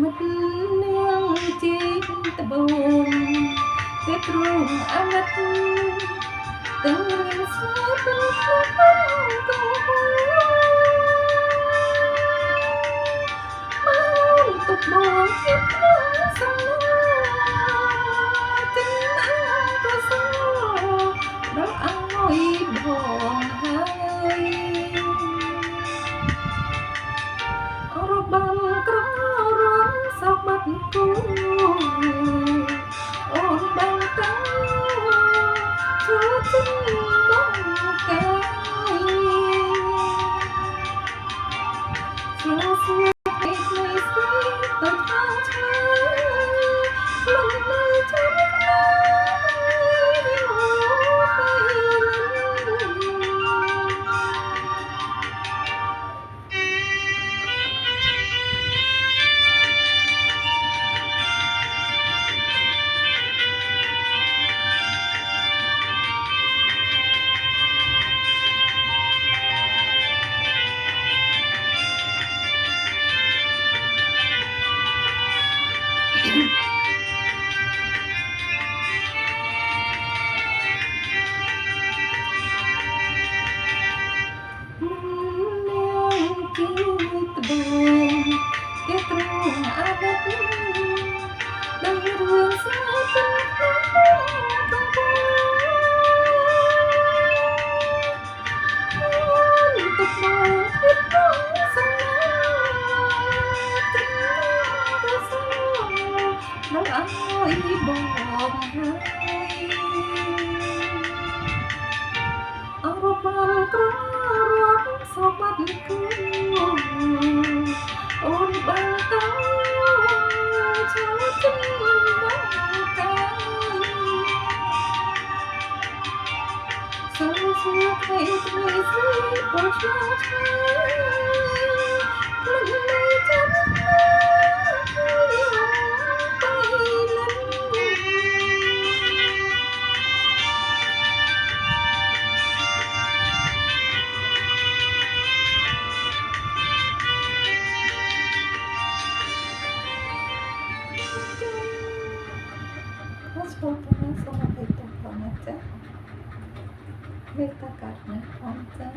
មិត្តនាងជីតបូនតែទ្រង់អាណិតទាំងរៀងស្នេហ៍ទាំងខ្លួនកូនបានទុកបងទៀតក្នុងសំណាចិនអាក៏សោដល់អើយបងហើយរបងក្ររងសោកបាត់គូអូនបានតាជួយចិនបងកាយស្រស់ស្អាតឯក្មេងស្រីទៅខាងឆ្ងាយមិននៅចាំណារៀងដល់អើយបងហើយអរបងក្ររកសោកបាត់គូអូនបានតាជួយចិនបងកាយសូមស្នេហ៍ថ្មីថ្មីស្រីបងឆ្លើយឆ្លើយមិននៅចាំPassport na sa makita ko na siya. May takat na kanta.